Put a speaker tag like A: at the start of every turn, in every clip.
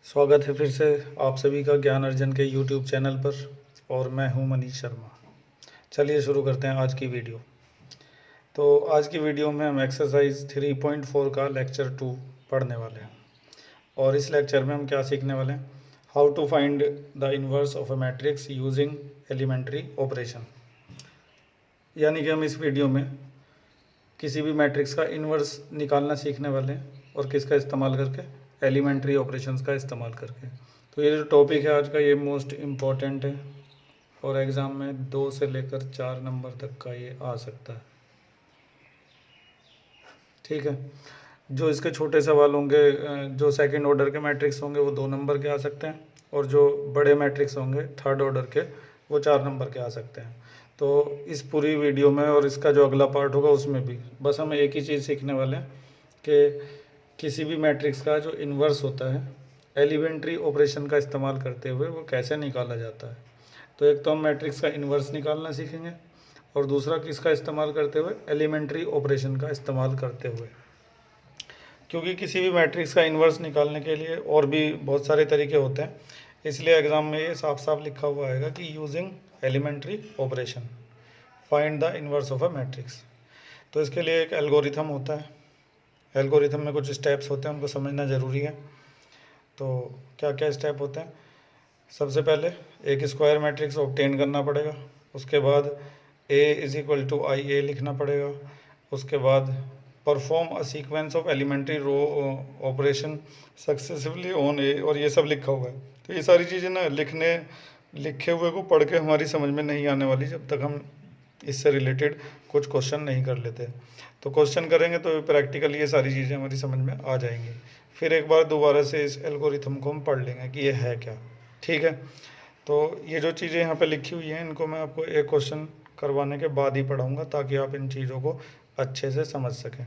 A: स्वागत है फिर से आप सभी का ज्ञान अर्जन के यूट्यूब चैनल पर। और मैं हूं मनीष शर्मा। चलिए शुरू करते हैं आज की वीडियो। तो आज की वीडियो में हम एक्सरसाइज 3.4 का लेक्चर 2 पढ़ने वाले हैं। और इस लेक्चर में हम क्या सीखने वाले हैं? How to find the inverse of a matrix using elementary operation. यानी कि हम इस वीडियो में किसी भी मैट्रिक्स का इन्वर्स निकालना सीखने वाले हैं। और किसका इस्तेमाल करके? एलिमेंट्री ऑपरेशंस का इस्तेमाल करके। तो ये जो टॉपिक है आज का, ये मोस्ट इम्पॉर्टेंट है और एग्ज़ाम में 2 से लेकर 4 नंबर तक का ये आ सकता है। ठीक है। जो इसके छोटे सवाल होंगे, जो सेकंड ऑर्डर के मैट्रिक्स होंगे वो 2 नंबर के आ सकते हैं। और जो बड़े मैट्रिक्स होंगे थर्ड ऑर्डर के, वो 4 नंबर के आ सकते हैं। तो इस पूरी वीडियो में और इसका जो अगला पार्ट होगा उसमें भी बस हम एक ही चीज़ सीखने वाले हैं कि किसी भी मैट्रिक्स का जो इन्वर्स होता है एलिमेंट्री ऑपरेशन का इस्तेमाल करते हुए वो कैसे निकाला जाता है। तो एक तो हम मैट्रिक्स का इन्वर्स निकालना सीखेंगे और दूसरा किसका इस्तेमाल करते हुए? एलिमेंट्री ऑपरेशन का इस्तेमाल करते हुए। क्योंकि किसी भी मैट्रिक्स का इन्वर्स निकालने के लिए और भी बहुत सारे तरीके होते हैं, इसलिए एग्ज़ाम में ये साफ साफ लिखा हुआ आएगा कि using elementary operation find the inverse of a matrix. तो इसके लिए एक एल्गोरिथम होता है। एल्गोरिथम में कुछ स्टेप्स होते हैं, उनको समझना ज़रूरी है। तो क्या क्या स्टेप होते हैं? सबसे पहले एक स्क्वायर मैट्रिक्स ऑब्टेन करना पड़ेगा। उसके बाद A is equal to I A लिखना पड़ेगा। उसके बाद perform a sequence of elementary row operation successively on A, और ये सब लिखा हुआ है। तो ये सारी चीज़ें ना लिखे हुए को पढ़ के हमारी समझ में नहीं आने वाली जब तक हम इससे रिलेटेड कुछ क्वेश्चन नहीं कर लेते। तो क्वेश्चन करेंगे तो प्रैक्टिकली ये सारी चीज़ें हमारी समझ में आ जाएंगी। फिर एक बार दोबारा से इस एल्गोरिथम को हम पढ़ लेंगे कि ये है क्या। ठीक है। तो ये जो चीज़ें यहाँ पे लिखी हुई हैं इनको मैं आपको एक क्वेश्चन करवाने के बाद ही पढ़ाऊँगा, ताकि आप इन चीज़ों को अच्छे से समझ सकें।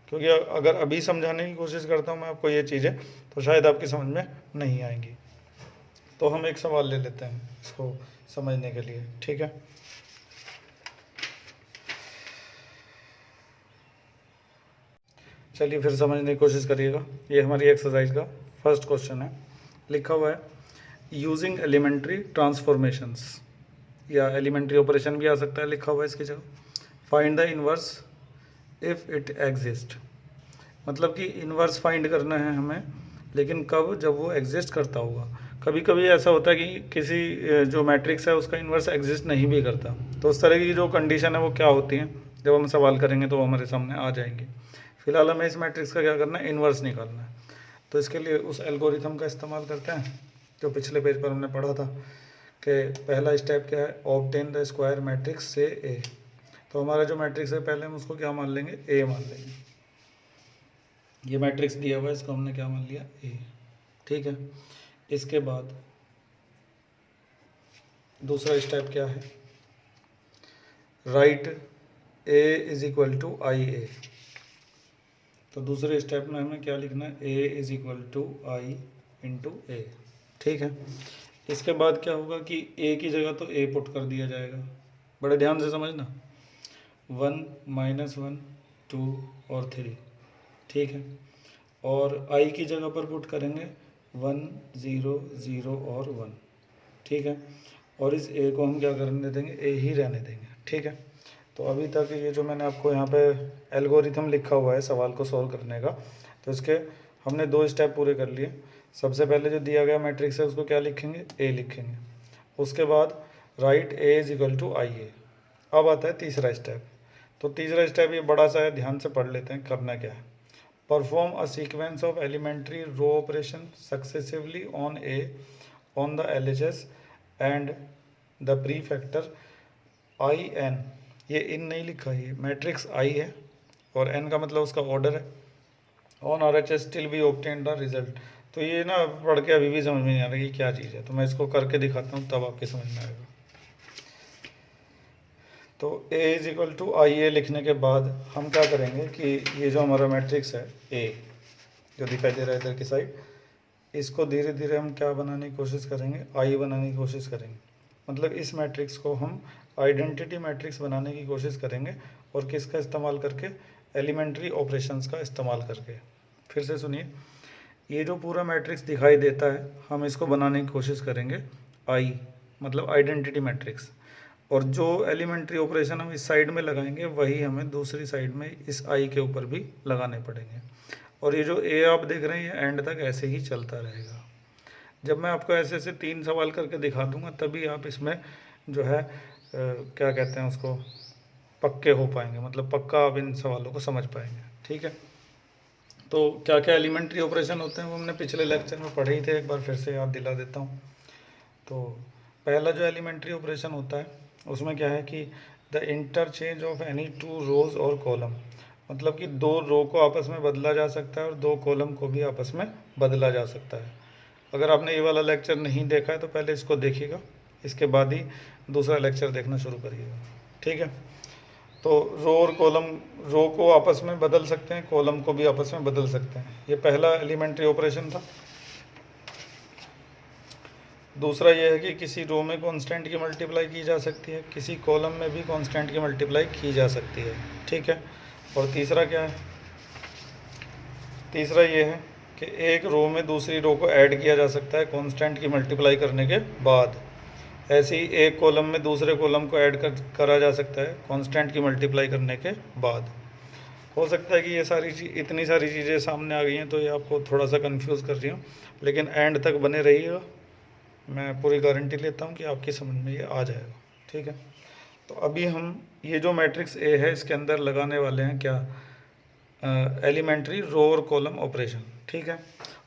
A: क्योंकि अगर अभी समझाने की कोशिश करता हूँ मैं आपको ये चीज़ें, तो शायद आपकी समझ में नहीं आएंगी। तो हम एक सवाल ले लेते हैं इसको समझने के लिए। ठीक है। चलिए फिर समझने की कोशिश करिएगा। ये हमारी एक्सरसाइज का फर्स्ट क्वेश्चन है। लिखा हुआ है यूजिंग एलिमेंट्री ट्रांसफॉर्मेशंस, या एलिमेंट्री ऑपरेशन भी आ सकता है लिखा हुआ है इसकी जगह। Find the inverse if it exist. मतलब कि इन्वर्स फाइंड करना है हमें, लेकिन कब? जब वो एग्जिस्ट करता होगा। कभी कभी ऐसा होता है कि किसी जो मैट्रिक्स है उसका इन्वर्स एग्जिस्ट नहीं भी करता। तो उस तरह की जो कंडीशन है वो क्या होती है, जब हम सवाल करेंगे तो वो हमारे सामने आ जाएंगी। फिलहाल हमें इस मैट्रिक्स का क्या करना है? इन्वर्स निकालना है। तो इसके लिए उस एल्गोरिथम का इस्तेमाल करते हैं जो पिछले पेज पर हमने पढ़ा था कि पहला स्टेप क्या है? ऑब्टेन द स्क्वायर मैट्रिक्स से ए। तो हमारा जो मैट्रिक्स है पहले हम उसको क्या मान लेंगे? ए मान लेंगे। ये मैट्रिक्स दिया हुआ है, इसको हमने क्या मान लिया? ए। ठीक है। इसके बाद दूसरा स्टेप क्या है? Write A is equal to I A. तो दूसरे स्टेप में हमें क्या लिखना है? A is equal to I into A. ठीक है। इसके बाद क्या होगा कि ए की जगह तो ए पुट कर दिया जाएगा। बड़े ध्यान से समझना। 1 -1 2 और 3। ठीक है। और आई की जगह पर पुट करेंगे 1 0 0 और 1। ठीक है। और इस ए को हम क्या करने देंगे? ए ही रहने देंगे। ठीक है। तो अभी तक ये जो मैंने आपको यहाँ पे एल्गोरिथम लिखा हुआ है सवाल को सॉल्व करने का, तो इसके हमने 2 स्टेप पूरे कर लिए। सबसे पहले जो दिया गया मैट्रिक्स है उसको क्या लिखेंगे? ए लिखेंगे। उसके बाद write A is equal to I A. अब आता है तीसरा स्टेप। तो तीसरा स्टेप ये बड़ा सा है, ध्यान से पढ़ लेते हैं करना क्या है। Perform a sequence of elementary row operation successively on a on the L H S and the pre factor I n. ये इन नहीं लिखा, ये मैट्रिक्स आई है और एन का मतलब उसका ऑर्डर है। On R H S still we obtain the result. तो ये ना पढ़ के अभी भी समझ में नहीं आ रहा कि क्या चीज़ है, तो मैं इसको करके दिखाता हूँ तब आपके समझ में आएगा। तो ए इज इक्वल टू आई ए लिखने के बाद हम क्या करेंगे कि ये जो हमारा मैट्रिक्स है ए जो दिखाई दे रहा है इधर की साइड, इसको धीरे धीरे हम क्या बनाने की कोशिश करेंगे? आई बनाने की कोशिश करेंगे। मतलब इस मैट्रिक्स को हम आइडेंटिटी मैट्रिक्स बनाने की कोशिश करेंगे। और किसका इस्तेमाल करके? एलिमेंट्री ऑपरेशंस का इस्तेमाल करके। फिर से सुनिए, ये जो पूरा मैट्रिक्स दिखाई देता है हम इसको बनाने की कोशिश करेंगे आई, मतलब आइडेंटिटी मैट्रिक्स। और जो एलिमेंट्री ऑपरेशन हम इस साइड में लगाएंगे वही हमें दूसरी साइड में इस आई के ऊपर भी लगाने पड़ेंगे। और ये जो ए आप देख रहे हैं ये एंड तक ऐसे ही चलता रहेगा। जब मैं आपको ऐसे ऐसे 3 सवाल करके दिखा दूंगा तभी आप इसमें जो है क्या कहते हैं उसको, पक्के हो पाएंगे, मतलब पक्का आप इन सवालों को समझ पाएंगे। ठीक है, तो क्या क्या एलिमेंट्री ऑपरेशन होते हैं वो हमने पिछले लेक्चर में पढ़े ही थे, एक बार फिर से याद दिला देता हूँ। तो पहला जो एलिमेंट्री ऑपरेशन होता है उसमें क्या है कि द इंटरचेंज ऑफ एनी 2 रोज और कॉलम, मतलब कि 2 रो को आपस में बदला जा सकता है और 2 कॉलम को भी आपस में बदला जा सकता है। अगर आपने ये वाला लेक्चर नहीं देखा है तो पहले इसको देखिएगा, इसके बाद ही दूसरा लेक्चर देखना शुरू करिएगा। ठीक है, तो रो और कॉलम, रो को आपस में बदल सकते हैं, कॉलम को भी आपस में बदल सकते हैं। ये पहला एलिमेंट्री ऑपरेशन था। दूसरा ये है कि किसी रो में कांस्टेंट की मल्टीप्लाई की जा सकती है, किसी कॉलम में भी कांस्टेंट की मल्टीप्लाई की जा सकती है। ठीक है, और तीसरा क्या है, तीसरा ये है कि एक रो में दूसरी रो को ऐड किया जा सकता है कांस्टेंट की मल्टीप्लाई करने के बाद। ऐसे ही एक कॉलम में दूसरे कॉलम को ऐड करा जा सकता है कांस्टेंट की मल्टीप्लाई करने के बाद। हो सकता है कि ये सारी इतनी सारी चीज़ें सामने आ गई हैं तो ये आपको थोड़ा सा कंफ्यूज कर रही हूँ, लेकिन एंड तक बने रहिएगा, मैं पूरी गारंटी लेता हूँ कि आपकी समझ में ये आ जाएगा। ठीक है, तो अभी हम ये जो मैट्रिक्स ए है इसके अंदर लगाने वाले हैं क्या, एलिमेंट्री रो और कॉलम ऑपरेशन। ठीक है,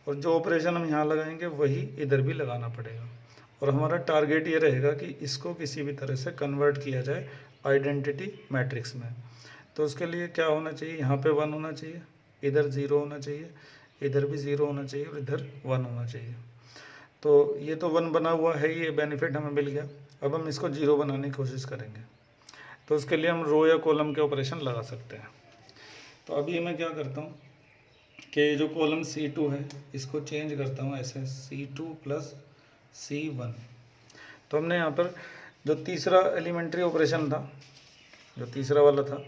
A: और जो ऑपरेशन हम यहाँ लगाएंगे वही इधर भी लगाना पड़ेगा, और हमारा टारगेट ये रहेगा कि इसको किसी भी तरह से कन्वर्ट किया जाए आइडेंटिटी मैट्रिक्स में। तो उसके लिए क्या होना चाहिए, यहाँ पे 1 होना चाहिए, इधर 0 होना चाहिए, इधर भी 0 होना चाहिए और इधर 1 होना चाहिए। तो ये तो 1 बना हुआ है, ये बेनिफिट हमें मिल गया। अब हम इसको 0 बनाने की कोशिश करेंगे, तो उसके लिए हम रो या कॉलम के ऑपरेशन लगा सकते हैं। तो अभी मैं क्या करता हूँ कि जो कॉलम C2 है इसको चेंज करता हूँ ऐसे, C2 + C1। तो हमने यहाँ पर जो तीसरा एलिमेंट्री ऑपरेशन था, जो तीसरा वाला था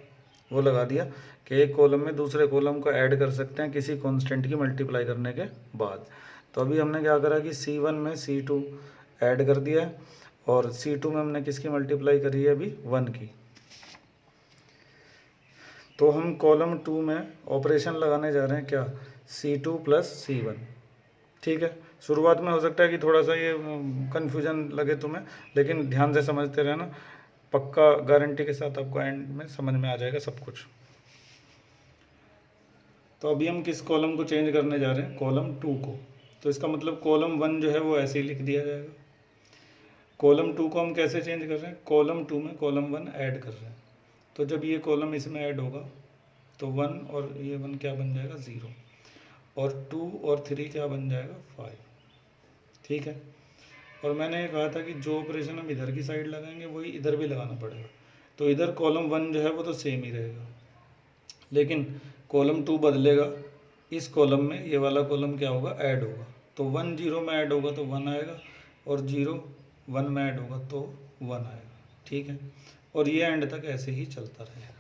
A: वो लगा दिया कि एक कॉलम में दूसरे कॉलम को ऐड कर सकते हैं किसी कांस्टेंट की मल्टीप्लाई करने के बाद। तो अभी हमने क्या करा कि C1 में C2 ऐड कर दिया है और C2 में हमने किसकी मल्टीप्लाई करी है अभी, 1 की। तो हम कॉलम 2 में ऑपरेशन लगाने जा रहे हैं क्या, C2 + C1। ठीक है, शुरुआत में हो सकता है कि थोड़ा सा ये कन्फ्यूजन लगे तुम्हें, लेकिन ध्यान से समझते रहना, पक्का गारंटी के साथ आपको एंड में समझ में आ जाएगा सब कुछ। तो अभी हम किस कॉलम को चेंज करने जा रहे हैं, कॉलम 2 को। तो इसका मतलब कॉलम 1 जो है वो ऐसे ही लिख दिया जाएगा। कॉलम 2 को हम कैसे चेंज कर रहे हैं, कॉलम 2 में कॉलम 1 ऐड कर रहे हैं। तो जब ये कॉलम इसमें ऐड होगा तो 1 और ये 1 क्या बन जाएगा, 0, और 2 और 3 क्या बन जाएगा, 5। ठीक है, और मैंने ये कहा था कि जो ऑपरेशन हम इधर की साइड लगाएंगे वही इधर भी लगाना पड़ेगा। तो इधर कॉलम 1 जो है वो तो सेम ही रहेगा, लेकिन कॉलम 2 बदलेगा, इस कॉलम में ये वाला कॉलम क्या होगा, ऐड होगा। तो 1 0 में ऐड होगा तो 1 आएगा, और 0 1 में ऐड होगा तो 1 आएगा। ठीक है, और ये एंड तक ऐसे ही चलता रहेगा।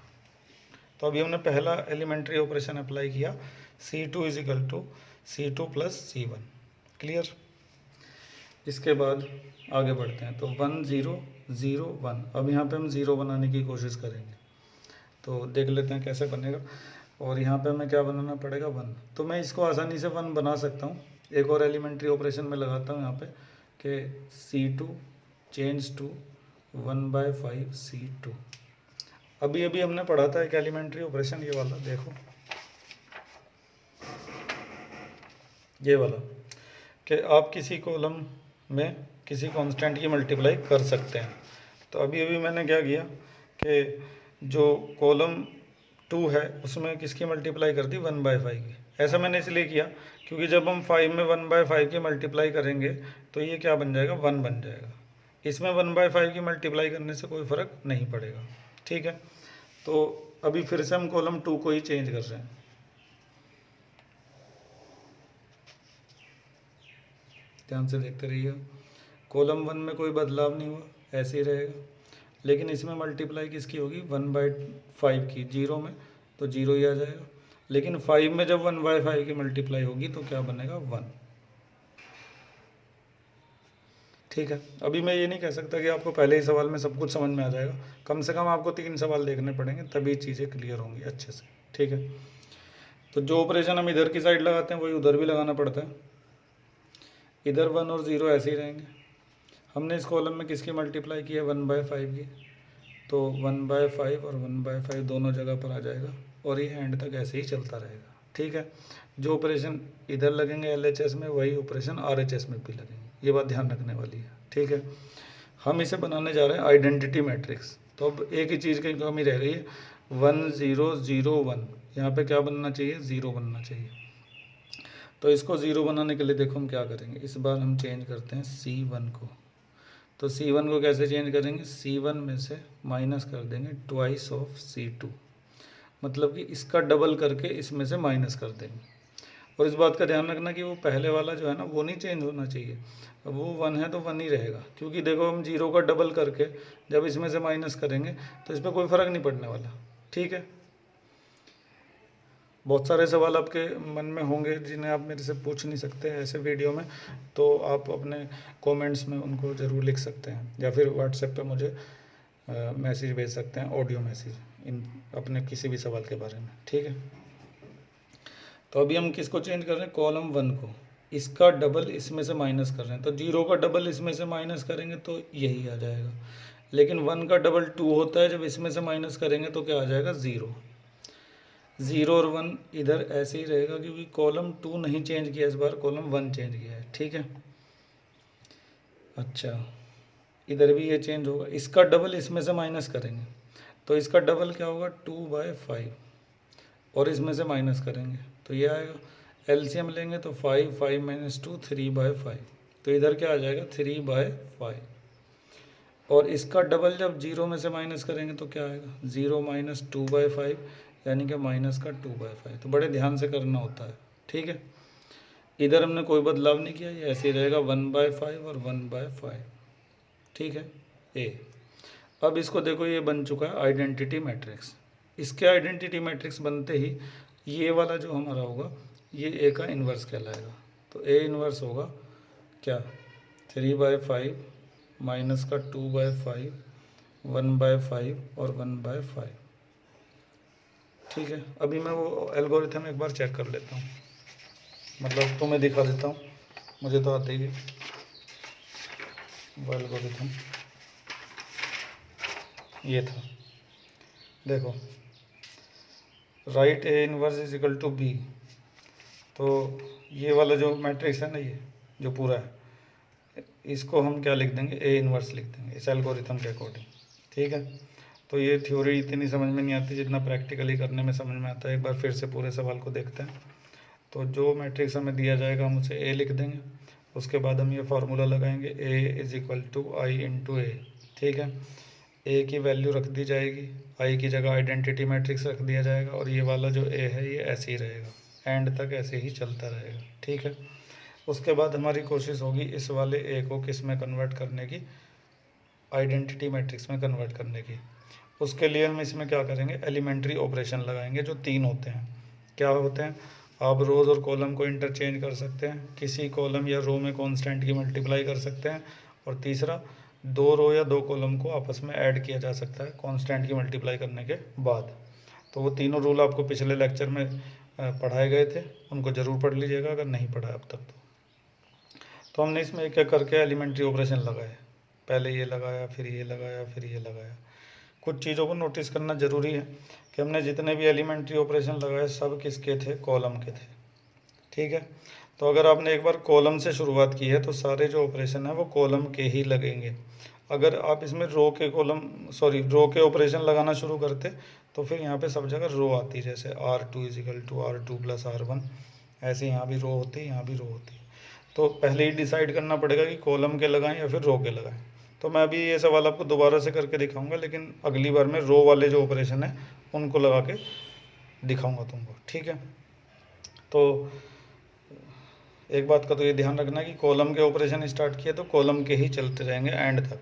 A: तो अभी हमने पहला एलिमेंट्री ऑपरेशन अप्लाई किया, C2 = C2 + C1। क्लियर, इसके बाद आगे बढ़ते हैं। तो 1 0 0 1, अब यहाँ पे हम 0 बनाने की कोशिश करेंगे, तो देख लेते हैं कैसे बनेगा। और यहाँ पे हमें क्या बनाना पड़ेगा, 1। तो मैं इसको आसानी से 1 बना सकता हूँ। एक और एलिमेंट्री ऑपरेशन में लगाता हूँ यहाँ पे कि C2 चेंज टू 1/5 C2। अभी अभी हमने पढ़ा था एक एलिमेंट्री ऑपरेशन, ये वाला देखो, ये वाला, कि आप किसी कॉलम में किसी कांस्टेंट की मल्टीप्लाई कर सकते हैं। तो अभी अभी मैंने क्या किया कि जो कॉलम 2 है उसमें किसकी मल्टीप्लाई कर दी, 1/5 की। ऐसा मैंने इसलिए किया क्योंकि जब हम 5 में 1/5 की मल्टीप्लाई करेंगे तो ये क्या बन जाएगा, 1 बन जाएगा। इसमें 1/5 की मल्टीप्लाई करने से कोई फ़र्क नहीं पड़ेगा। ठीक है, तो अभी फिर से हम कॉलम 2 को ही चेंज कर रहे हैं। ध्यान से देखते रहिए, कॉलम 1 में कोई बदलाव नहीं हुआ, ऐसे ही रहेगा, लेकिन इसमें मल्टीप्लाई किसकी होगी, 1/5 की। 0 में तो 0 ही आ जाएगा, लेकिन 5 में जब 1/5 की मल्टीप्लाई होगी तो क्या बनेगा 1। ठीक है, अभी मैं ये नहीं कह सकता कि आपको पहले ही सवाल में सब कुछ समझ में आ जाएगा, कम से कम आपको 3 सवाल देखने पड़ेंगे तभी चीज़ें क्लियर होंगी अच्छे से। ठीक है, तो जो ऑपरेशन हम इधर की साइड लगाते हैं वही उधर भी लगाना पड़ता है। इधर 1 और 0 ऐसे ही रहेंगे। हमने इस कॉलम में किसकी मल्टीप्लाई की है 1/5 की, तो 1/5 और 1/5 दोनों जगह पर आ जाएगा और ये एंड तक ऐसे ही चलता रहेगा। ठीक है, जो ऑपरेशन इधर लगेंगे LHS में वही ऑपरेशन RHS में भी लगेंगे, ये बात ध्यान रखने वाली है। ठीक है, हम इसे बनाने जा रहे हैं आइडेंटिटी मैट्रिक्स। तो अब एक ही चीज़ की कमी रह गई है, 1 0 0 1, यहाँ पे क्या बनना चाहिए 0 बनना चाहिए। तो इसको 0 बनाने के लिए देखो हम क्या करेंगे, इस बार हम चेंज करते हैं C1 को। तो C1 को कैसे चेंज करेंगे, C1 में से माइनस कर देंगे ट्वाइस ऑफ C2, मतलब कि इसका डबल करके इसमें से माइनस कर देंगे। और इस बात का ध्यान रखना कि वो पहले वाला जो है ना वो नहीं चेंज होना चाहिए, वो 1 है तो 1 ही रहेगा, क्योंकि देखो हम 0 का डबल करके जब इसमें से माइनस करेंगे तो इस पर कोई फ़र्क नहीं पड़ने वाला। ठीक है, बहुत सारे सवाल आपके मन में होंगे जिन्हें आप मेरे से पूछ नहीं सकते ऐसे वीडियो में, तो आप अपने कमेंट्स में उनको ज़रूर लिख सकते हैं या फिर व्हाट्सएप पे मुझे मैसेज भेज सकते हैं, ऑडियो मैसेज इन अपने किसी भी सवाल के बारे में। ठीक है, तो अभी हम किसको चेंज कर रहे हैं, कॉलम 1 को, इसका डबल इसमें से माइनस कर रहे हैं। तो 0 का डबल इसमें से माइनस करेंगे तो यही आ जाएगा, लेकिन 1 का डबल 2 होता है, जब इसमें से माइनस करेंगे तो क्या आ जाएगा 0। 0 और 1 इधर ऐसे ही रहेगा क्योंकि कॉलम 2 नहीं चेंज किया, इस बार कॉलम 1 चेंज किया है। ठीक है, अच्छा इधर भी ये चेंज होगा, इसका डबल इसमें से माइनस करेंगे तो इसका डबल क्या होगा 2/5, और इसमें से माइनस करेंगे तो ये आएगा, एलसीएम लेंगे तो 5 5 - 2 3/5, तो इधर क्या आ जाएगा 3/5, और इसका डबल जब 0 में से माइनस करेंगे तो क्या आएगा 0 - 2/5, यानी कि माइनस का 2/5। तो बड़े ध्यान से करना होता है। ठीक है, इधर हमने कोई बदलाव नहीं किया, ये ऐसे ही रहेगा 1/5 और 1/5। ठीक है, ए। अब इसको देखो, ये बन चुका है आइडेंटिटी मैट्रिक्स। इसके आइडेंटिटी मैट्रिक्स बनते ही ये वाला जो हमारा होगा ये ए का इन्वर्स कहलाएगा। तो ए इन्वर्स होगा क्या 3/5 माइनस का 2/5 1/5 और 1/5। ठीक है, अभी मैं वो एल्गोरिथम एक बार चेक कर लेता हूँ, मतलब तुम्हें दिखा देता हूँ, मुझे तो आते ही है वो एल्गोरिथम। ये था, देखो write A inverse is equal to B. तो ये वाला जो मैट्रिक्स है ना, ये जो पूरा है, इसको हम क्या लिख देंगे ए इनवर्स लिख देंगे इस एल्गोरिथम के अकॉर्डिंग। ठीक है, तो ये थ्योरी इतनी समझ में नहीं आती जितना प्रैक्टिकली करने में समझ में आता है। एक बार फिर से पूरे सवाल को देखते हैं। तो जो मैट्रिक्स हमें दिया जाएगा हम उसे ए लिख देंगे, उसके बाद हम ये फार्मूला लगाएंगे A is equal to I into A. ठीक है, ए की वैल्यू रख दी जाएगी, आई की जगह आइडेंटिटी मैट्रिक्स रख दिया जाएगा, और ये वाला जो ए है ये ऐसे ही रहेगा, एंड तक ऐसे ही चलता रहेगा। ठीक है, उसके बाद हमारी कोशिश होगी इस वाले ए को किस में कन्वर्ट करने की, आइडेंटिटी मैट्रिक्स में कन्वर्ट करने की। उसके लिए हम इसमें क्या करेंगे, एलिमेंट्री ऑपरेशन लगाएंगे जो 3 होते हैं। क्या होते हैं, आप रोज़ और कॉलम को इंटरचेंज कर सकते हैं, किसी कॉलम या रो में कांस्टेंट की मल्टीप्लाई कर सकते हैं, और तीसरा 2 रो या 2 कॉलम को आपस में ऐड किया जा सकता है कांस्टेंट की मल्टीप्लाई करने के बाद। तो वो तीनों रूल आपको पिछले लेक्चर में पढ़ाए गए थे, उनको ज़रूर पढ़ लीजिएगा अगर नहीं पढ़ा अब तक तो हमने इसमें एक एक करके एलिमेंट्री ऑपरेशन लगाए, पहले ये लगाया, फिर ये लगाया, फिर ये लगाया। कुछ चीज़ों को नोटिस करना ज़रूरी है कि हमने जितने भी एलिमेंट्री ऑपरेशन लगाए सब किसके थे, कॉलम के थे। ठीक है, तो अगर आपने एक बार कॉलम से शुरुआत की है तो सारे जो ऑपरेशन है वो कॉलम के ही लगेंगे। अगर आप इसमें रो के ऑपरेशन लगाना शुरू करते तो फिर यहाँ पे सब जगह रो आती, जैसे R2 = R2 + R1, ऐसे यहाँ भी रो होती, यहाँ भी रो होती। तो पहले ही डिसाइड करना पड़ेगा कि कॉलम के लगाएं या फिर रो के लगाएं। तो मैं अभी ये सवाल आपको दोबारा से करके दिखाऊंगा, लेकिन अगली बार में रो वाले जो ऑपरेशन है उनको लगा के दिखाऊंगा तुमको। ठीक है, तो एक बात का तो ये ध्यान रखना कि कॉलम के ऑपरेशन स्टार्ट किए तो कॉलम के ही चलते रहेंगे एंड तक।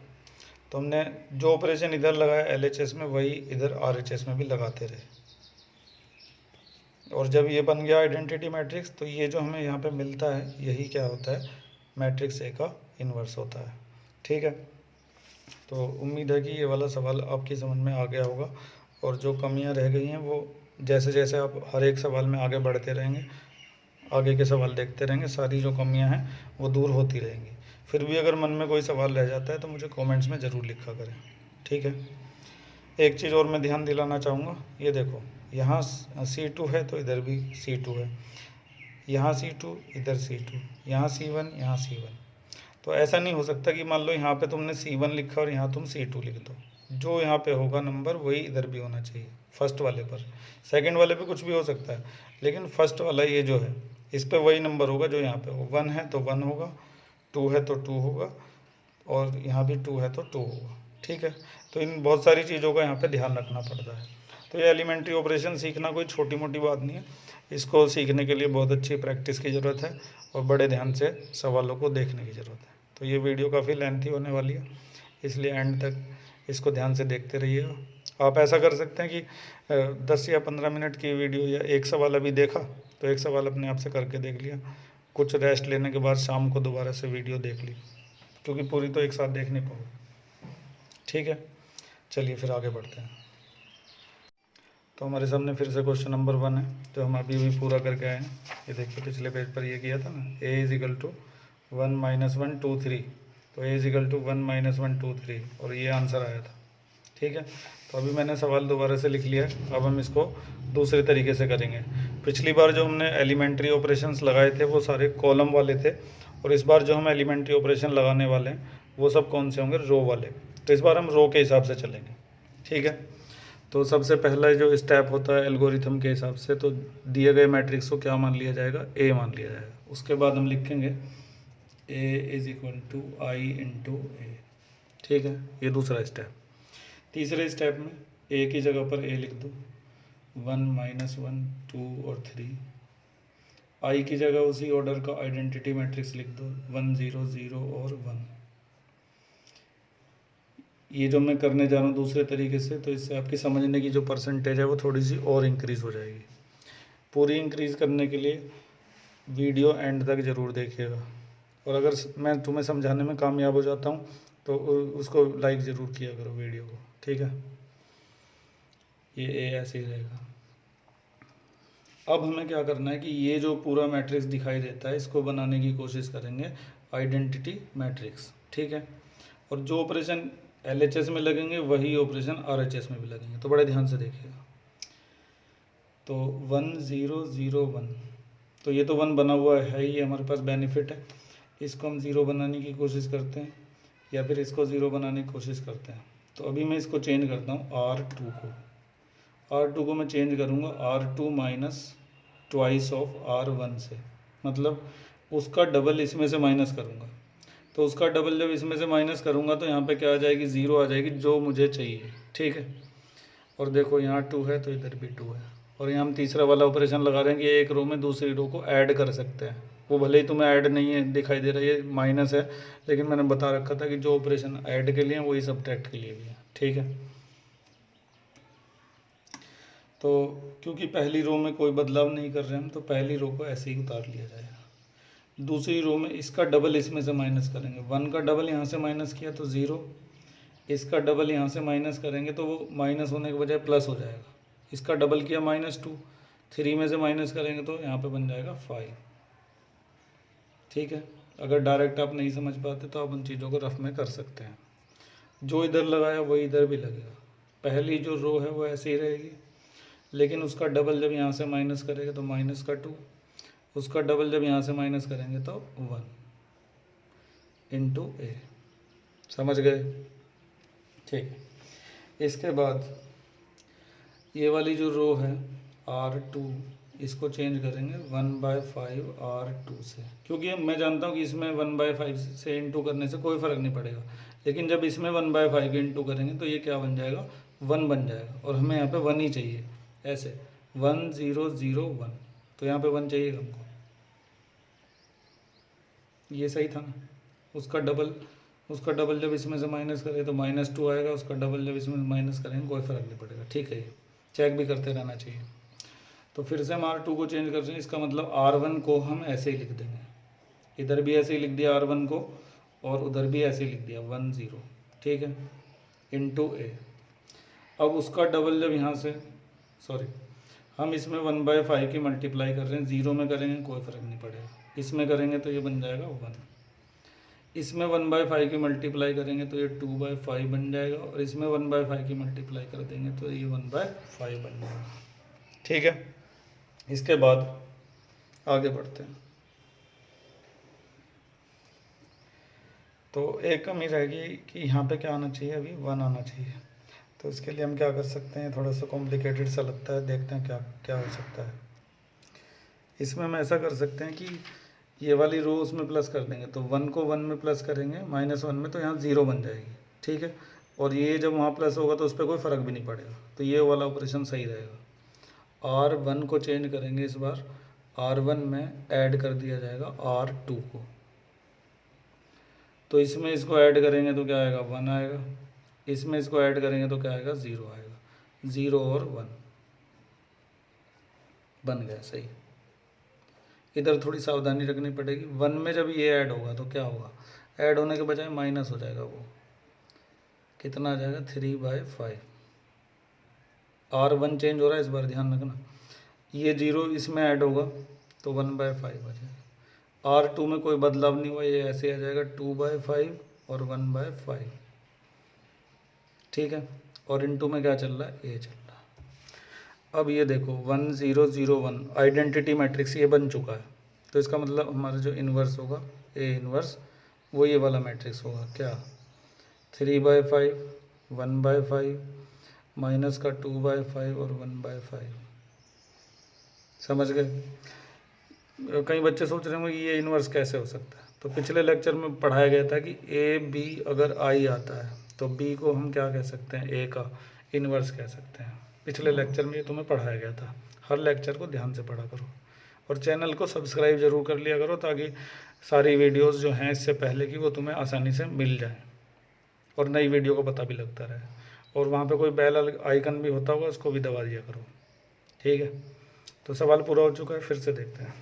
A: तो हमने जो ऑपरेशन इधर लगाया LHS में वही इधर RHS में भी लगाते रहे। और जब ये बन गया आइडेंटिटी मैट्रिक्स, तो ये जो हमें यहाँ पे मिलता है यही क्या होता है, मैट्रिक्स ए का इन्वर्स होता है। ठीक है, तो उम्मीद है कि ये वाला सवाल आपकी समझ में आ गया होगा, और जो कमियाँ रह गई हैं वो जैसे जैसे आप हर एक सवाल में आगे बढ़ते रहेंगे, आगे के सवाल देखते रहेंगे, सारी जो कमियां हैं वो दूर होती रहेंगी। फिर भी अगर मन में कोई सवाल रह जाता है तो मुझे कमेंट्स में ज़रूर लिखा करें। ठीक है, एक चीज़ और मैं ध्यान दिलाना चाहूँगा, ये देखो यहाँ C2 है तो इधर भी C2 है, यहाँ C2 इधर C2, यहाँ C1 यहाँ C1। तो ऐसा नहीं हो सकता कि मान लो यहाँ पे तुमने C1 लिखा और यहाँ तुम C2 लिख दो। जो यहाँ पे होगा नंबर वही इधर भी होना चाहिए, फर्स्ट वाले पर। सेकंड वाले पे कुछ भी हो सकता है, लेकिन फर्स्ट वाला ये जो है इस पे वही नंबर होगा जो यहाँ पे हो। 1 है तो 1 होगा, 2 है तो 2 होगा, और यहाँ भी 2 है तो 2 होगा। ठीक है, तो इन बहुत सारी चीज़ों का यहाँ पे ध्यान रखना पड़ता है। तो ये एलिमेंट्री ऑपरेशन सीखना कोई छोटी मोटी बात नहीं है, इसको सीखने के लिए बहुत अच्छी प्रैक्टिस की ज़रूरत है और बड़े ध्यान से सवालों को देखने की ज़रूरत है। तो ये वीडियो काफ़ी लेंथी होने वाली है, इसलिए एंड तक इसको ध्यान से देखते रहिएगा। आप ऐसा कर सकते हैं कि 10 या 15 मिनट की वीडियो, या एक सवाल अभी देखा तो एक सवाल अपने आप से करके देख लिया, कुछ रेस्ट लेने के बाद शाम को दोबारा से वीडियो देख ली, क्योंकि पूरी तो एक साथ देख नहीं पाओगे। ठीक है, चलिए फिर आगे बढ़ते हैं। तो हमारे सामने फिर से क्वेश्चन नंबर 1 है, जो हम अभी भी पूरा करके आए हैं। ये देखिए पिछले पेज पर ये किया था ना, a इज इक्वल टू 1 - 1 2 3, तो a इज इक्वल टू 1 - 1 2 3, और ये आंसर आया था। ठीक है, तो अभी मैंने सवाल दोबारा से लिख लिया है, अब हम इसको दूसरे तरीके से करेंगे। पिछली बार जो हमने एलिमेंट्री ऑपरेशंस लगाए थे वो सारे कॉलम वाले थे, और इस बार जो हम एलिमेंट्री ऑपरेशन लगाने वाले हैं वो सब कौन से होंगे, रो वाले। तो इस बार हम रो के हिसाब से चलेंगे। ठीक है, तो सबसे पहला जो स्टेप होता है एल्गोरिथम के हिसाब से, तो दिए गए मैट्रिक्स को क्या मान लिया जाएगा, ए मान लिया जाएगा। उसके बाद हम लिखेंगे A is equal to I into A. ठीक है, ये दूसरा स्टेप। तीसरे स्टेप में ए की जगह पर ए लिख दो, 1 - 1 2 और 3। आई की जगह उसी ऑर्डर का आइडेंटिटी मैट्रिक्स लिख दो, 1 0 0 और 1। ये जो मैं करने जा रहा हूँ दूसरे तरीके से, तो इससे आपकी समझने की जो परसेंटेज है वो थोड़ी सी और इंक्रीज़ हो जाएगी। पूरी इंक्रीज़ करने के लिए वीडियो एंड तक ज़रूर देखिएगा, और अगर मैं तुम्हें समझाने में कामयाब हो जाता हूँ तो उसको लाइक ज़रूर किया करो वीडियो को। ठीक है, ये ए ऐसे ही रहेगा। अब हमें क्या करना है कि ये जो पूरा मैट्रिक्स दिखाई देता है इसको बनाने की कोशिश करेंगे आइडेंटिटी मैट्रिक्स। ठीक है, और जो ऑपरेशन LHS में लगेंगे वही ऑपरेशन RHS में भी लगेंगे, तो बड़े ध्यान से देखिएगा। तो 1 0 0 1, तो ये तो 1 बना हुआ है, ये हमारे पास बेनिफिट है। इसको हम 0 बनाने की कोशिश करते हैं, या फिर इसको 0 बनाने की कोशिश करते हैं। तो अभी मैं इसको चेंज करता हूँ R2 को मैं चेंज करूँगा R2 minus twice of R1 से, मतलब उसका डबल इसमें से माइनस करूँगा। तो उसका डबल जब इसमें से माइनस करूँगा तो यहाँ पे क्या आ जाएगी, 0 आ जाएगी, जो मुझे चाहिए। ठीक है, और देखो यहाँ 2 है तो इधर भी 2 है, और यहाँ हम तीसरा वाला ऑपरेशन लगा रहे हैं कि एक रो में दूसरी रो को ऐड कर सकते हैं। वो भले ही तुम्हें ऐड नहीं है दिखाई दे रहा है, ये माइनस है, लेकिन मैंने बता रखा था कि जो ऑपरेशन ऐड के लिए है वही सब्ट्रैक्ट के लिए भी है। ठीक है, तो क्योंकि पहली रो में कोई बदलाव नहीं कर रहे हम, तो पहली रो को ऐसे ही उतार लिया जाएगा। दूसरी रो में इसका डबल इसमें से माइनस करेंगे, 1 का डबल यहाँ से माइनस किया तो 0, इसका डबल यहाँ से माइनस करेंगे तो वो माइनस होने के बजाय प्लस हो जाएगा। इसका डबल किया -2, 3 में से माइनस करेंगे तो यहाँ पे बन जाएगा 5। ठीक है, अगर डायरेक्ट आप नहीं समझ पाते तो आप उन चीज़ों को रफ में कर सकते हैं। जो इधर लगाया वही इधर भी लगेगा। पहली जो रो है वो ऐसे ही रहेगी, लेकिन उसका डबल जब यहाँ से माइनस करेंगे तो -2, उसका डबल जब यहाँ से माइनस करेंगे तो 1 इंटू ए। समझ गए? ठीक है, इसके बाद ये वाली जो रो है R2, इसको चेंज करेंगे 1/5 R2 से, क्योंकि मैं जानता हूँ कि इसमें 1/5 से इंटू करने से कोई फ़र्क नहीं पड़ेगा, लेकिन जब इसमें 1/5 इंटू करेंगे तो ये क्या बन जाएगा, 1 बन जाएगा, और हमें यहाँ पे 1 ही चाहिए। ऐसे 1 0 0 1, तो यहाँ पे 1 चाहिए हमको। ये सही था ना? उसका डबल जब इसमें से माइनस करें तो -2 आएगा, उसका डबल जब इसमें माइनस करेंगे कोई फ़र्क नहीं पड़ेगा। ठीक है, ये चेक भी करते रहना चाहिए। तो फिर से हम R2 को चेंज कर रहे हैं, इसका मतलब R1 को हम ऐसे ही लिख देंगे, इधर भी ऐसे ही लिख दिया R1 को और उधर भी ऐसे ही लिख दिया 1 0, ठीक है, इंटू ए। अब उसका डबल जब यहाँ से हम इसमें 1/5 की मल्टीप्लाई कर रहे हैं, 0 में करेंगे कोई फ़र्क नहीं पड़ेगा, इसमें करेंगे तो ये बन जाएगा 1, इसमें 1/5 की मल्टीप्लाई करेंगे तो ये 2/5 बन जाएगा, और इसमें 1/5 की मल्टीप्लाई कर देंगे तो ये 1/5 बन जाएगा, ठीक है। इसके बाद आगे बढ़ते हैं। तो एक कमी रहेगी कि यहाँ पे क्या आना चाहिए, अभी 1 आना चाहिए। तो इसके लिए हम क्या कर सकते हैं, थोड़ा सा कॉम्प्लिकेटेड सा लगता है, देखते हैं क्या क्या हो सकता है। इसमें हम ऐसा कर सकते हैं कि ये वाली रो उसमें प्लस कर देंगे, तो 1 को 1 में प्लस करेंगे -1 में, तो यहाँ 0 बन जाएगी, ठीक है। और ये जब वहाँ प्लस होगा तो उस पर कोई फ़र्क भी नहीं पड़ेगा, तो ये वाला ऑपरेशन सही रहेगा। R1 को चेंज करेंगे, इस बार R1 में ऐड कर दिया जाएगा R2 को, तो इसमें इसको ऐड करेंगे तो क्या आएगा 1 आएगा, इसमें इसको ऐड करेंगे तो क्या आएगा 0 आएगा, 0 और 1 बन गया सही। इधर थोड़ी सावधानी रखनी पड़ेगी, 1 में जब ये ऐड होगा तो क्या होगा, ऐड होने के बजाय माइनस हो जाएगा, वो कितना आ जाएगा 3/5। R1 चेंज हो रहा है इस बार, ध्यान रखना, ये 0 इसमें ऐड होगा तो 1/5 आ जाएगा। R2 में कोई बदलाव नहीं हुआ, ये ऐसे आ जाएगा 2/5 और 1/5, ठीक है। और इनटू में क्या चल रहा है, ए चल रहा है। अब ये देखो 1 0 0 1 आइडेंटिटी मैट्रिक्स ये बन चुका है, तो इसका मतलब हमारा जो इन्वर्स होगा ए इन्वर्स, वो ये वाला मैट्रिक्स होगा, क्या 3/5 1/5 माइनस का 2/5 और 1/5। समझ गए। कई बच्चे सोच रहे होंगे ये इन्वर्स कैसे हो सकता है, तो पिछले लेक्चर में पढ़ाया गया था कि ए बी अगर आई आता है तो बी को हम क्या कह सकते हैं, ए का इन्वर्स कह सकते हैं। पिछले लेक्चर में ये तुम्हें पढ़ाया गया था, हर लेक्चर को ध्यान से पढ़ा करो और चैनल को सब्सक्राइब ज़रूर कर लिया करो, ताकि सारी वीडियोस जो हैं इससे पहले की वो तुम्हें आसानी से मिल जाए और नई वीडियो को पता भी लगता रहे। और वहाँ पे कोई बेल आइकन भी होता होगा, उसको भी दबा दिया करो, ठीक है। तो सवाल पूरा हो चुका है, फिर से देखते हैं।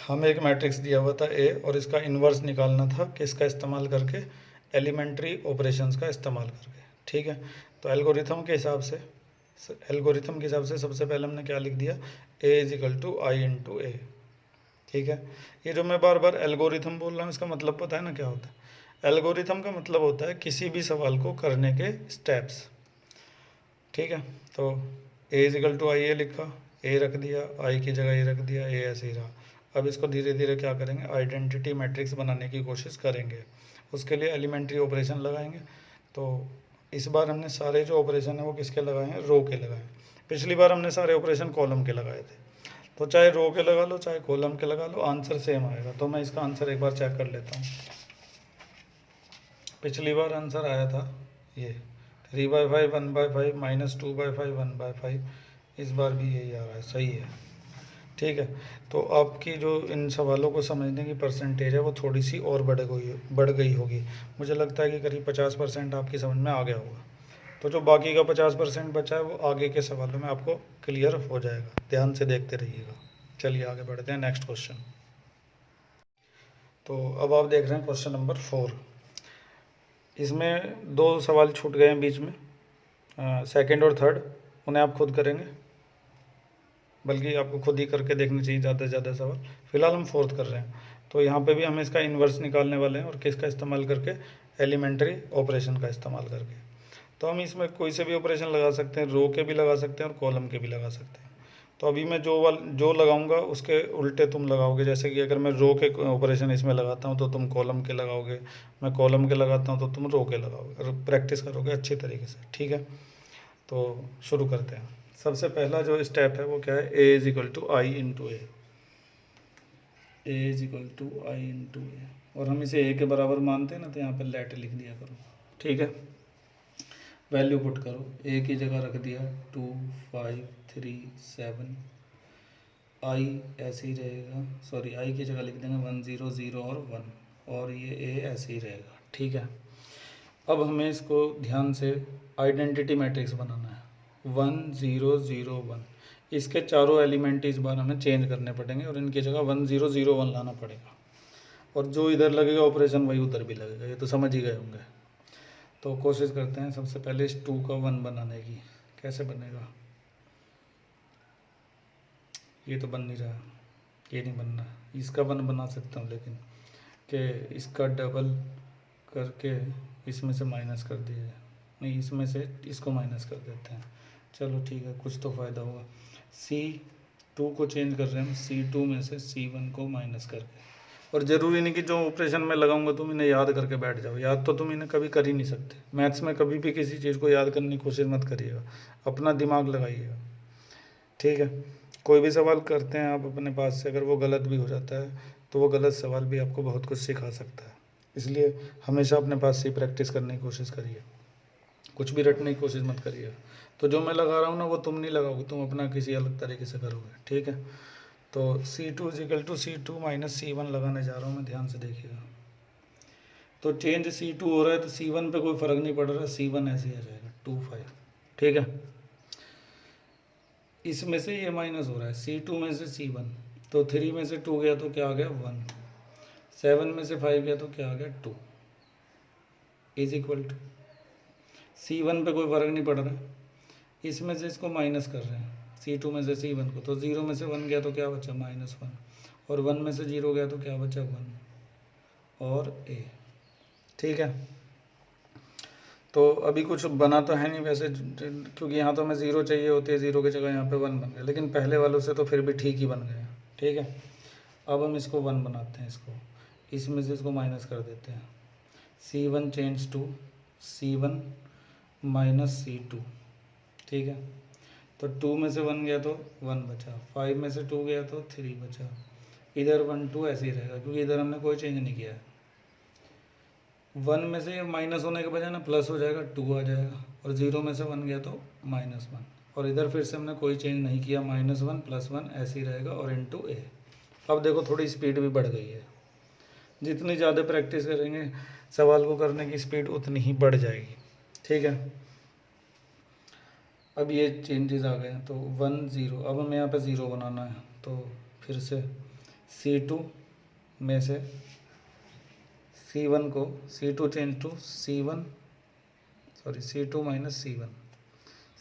A: हमें एक मैट्रिक्स दिया हुआ था ए, और इसका इन्वर्स निकालना था किसका इस्तेमाल करके, एलिमेंट्री ऑपरेशंस का इस्तेमाल करके, ठीक है। तो एल्गोरिथम के हिसाब से सबसे पहले हमने क्या लिख दिया, ए = I × A, ठीक है। ये जो मैं बार बार एल्गोरिथम बोल रहा हूँ, इसका मतलब पता है ना क्या होता है। एल्गोरिथम का मतलब होता है किसी भी सवाल को करने के स्टेप्स, ठीक है। तो ए = I A लिखा, ए रख दिया, आई की जगह ए रख दिया, ए ऐसे ही रहा। अब इसको धीरे धीरे क्या करेंगे, आइडेंटिटी मैट्रिक्स बनाने की कोशिश करेंगे, उसके लिए एलिमेंट्री ऑपरेशन लगाएंगे। तो इस बार हमने सारे जो ऑपरेशन है वो किसके लगाए हैं, रो के लगाए। पिछली बार हमने सारे ऑपरेशन कॉलम के लगाए थे, तो चाहे रो के लगा लो चाहे कॉलम के लगा लो, आंसर सेम आएगा। तो मैं इसका आंसर एक बार चेक कर लेता हूँ। पिछली बार आंसर आया था ये 3/5 1/5 -2/5 1/5, इस बार भी यही आ रहा है, सही है, ठीक है। तो आपकी जो इन सवालों को समझने की परसेंटेज है वो थोड़ी सी और बढ़ गई होगी। मुझे लगता है कि करीब 50% आपकी समझ में आ गया होगा। तो जो बाकी का 50% बचा है वो आगे के सवालों में आपको क्लियर हो जाएगा, ध्यान से देखते रहिएगा। चलिए आगे बढ़ते हैं, नेक्स्ट क्वेश्चन। तो अब आप देख रहे हैं क्वेश्चन नंबर 4। इसमें 2 सवाल छूट गए हैं बीच में, सेकंड और थर्ड, उन्हें आप खुद करेंगे, बल्कि आपको खुद ही करके देखनी चाहिए ज़्यादा से ज़्यादा सवाल। फिलहाल हम 4th कर रहे हैं, तो यहाँ पे भी हम इसका इन्वर्स निकालने वाले हैं, और किसका इस्तेमाल करके, एलिमेंट्री ऑपरेशन का इस्तेमाल करके। तो हम इसमें कोई से भी ऑपरेशन लगा सकते हैं, रो के भी लगा सकते हैं और कॉलम के भी लगा सकते हैं। तो अभी मैं जो लगाऊंगा उसके उल्टे तुम लगाओगे। जैसे कि अगर मैं रो के ऑपरेशन इसमें लगाता हूँ तो तुम कॉलम के लगाओगे, मैं कॉलम के लगाता हूँ तो तुम रो के लगाओगे, और प्रैक्टिस करोगे अच्छी तरीके से, ठीक है। तो शुरू करते हैं। सबसे पहला जो स्टेप है वो क्या है, ए = I × A, A = I × A, और हम इसे ए के बराबर मानते हैं ना, तो यहाँ पर लेट लिख दिया करो, ठीक है। वैल्यू पुट करो, ए की जगह रख दिया 2 5 3 7, आई ऐसे ही रहेगा, सॉरी आई की जगह लिख देंगे 1 0 0 और 1, और ये ए ऐसे ही रहेगा, ठीक है। अब हमें इसको ध्यान से आइडेंटिटी मैट्रिक्स बनाना है। 1 0 0 1, इसके चारों एलिमेंट इस बार हमें चेंज करने पड़ेंगे और इनकी जगह 1 0 0 1 लाना पड़ेगा। और जो इधर लगेगा ऑपरेशन वही उधर भी लगेगा, ये तो समझ ही गए होंगे। तो कोशिश करते हैं सबसे पहले इस 2 का 1 बनाने की। कैसे बनेगा? ये तो बन नहीं रहा, ये नहीं बन रहा। इसका 1 बना सकता हूँ, लेकिन कि इसका डबल करके इसमें से माइनस कर दिया जाए। नहीं, इसमें से इसको माइनस कर देते हैं। चलो ठीक है, कुछ तो फ़ायदा होगा। C2 को चेंज कर रहे हैं हम C2 में से C1 को माइनस करके। और ज़रूरी नहीं कि जो ऑपरेशन में लगाऊंगा तुम इन्हें याद करके बैठ जाओ, याद तो तुम इन्हें कभी कर ही नहीं सकते। मैथ्स में कभी भी किसी चीज़ को याद करने की कोशिश मत करिएगा, अपना दिमाग लगाइएगा, ठीक है। कोई भी सवाल करते हैं आप अपने पास से, अगर वो गलत भी हो जाता है तो वो गलत सवाल भी आपको बहुत कुछ सिखा सकता है। इसलिए हमेशा अपने पास से ही प्रैक्टिस करने की कोशिश करिए, कुछ भी रटने की कोशिश मत करिए। तो जो मैं लगा रहा हूँ ना वो तुम नहीं लगाओगे, तुम अपना किसी अलग तरीके से करोगे, ठीक है। तो C2 = C2 - C1 लगाने जा रहा हूँ मैं, ध्यान से देखिएगा। तो चेंज C2 हो रहा है तो C1 पे कोई फ़र्क नहीं पड़ रहा, C1 ऐसे ही आ जाएगा 2 5, ठीक है। इसमें से ये माइनस हो रहा है, C2 में से C1, तो 3 में से 2 गया तो क्या आ गया 1, 7 में से 5 गया तो क्या आ गया 2, = C1 पे कोई फ़र्क नहीं पड़ रहा, इसमें से इसको माइनस कर रहे हैं C2 में से C1 को, तो 0 में से 1 गया तो क्या बचा -1, और 1 में से 0 गया तो क्या बचा 1 और A, ठीक है। तो अभी कुछ बना तो है नहीं वैसे, क्योंकि यहाँ तो हमें 0 चाहिए होती है, 0 की जगह यहाँ पे 1 बन गया, लेकिन पहले वालों से तो फिर भी ठीक ही बन गया, ठीक है। अब हम इसको 1 बनाते हैं, इसको इसमें से इसको माइनस कर देते हैं। C1 change to C1 - C2, ठीक है। तो 2 में से 1 गया तो 1 बचा, 5 में से 2 गया तो 3 बचा, इधर 1 2 ऐसे ही रहेगा क्योंकि इधर हमने कोई चेंज नहीं किया है। 1 में से माइनस होने के बजाय ना प्लस हो जाएगा, 2 आ जाएगा, और 0 में से 1 गया तो -1, और इधर फिर से हमने कोई चेंज नहीं किया, -1 +1 ऐसे ही रहेगा, और इनटू A। अब देखो थोड़ी स्पीड भी बढ़ गई है, जितनी ज़्यादा प्रैक्टिस करेंगे सवाल को करने की स्पीड उतनी ही बढ़ जाएगी, ठीक है। अब ये चेंजेस आ गए हैं, तो 1 0, अब हमें यहाँ पे 0 बनाना है, तो फिर से C2 में से C1 को, C2 change to C1 C2 - C1,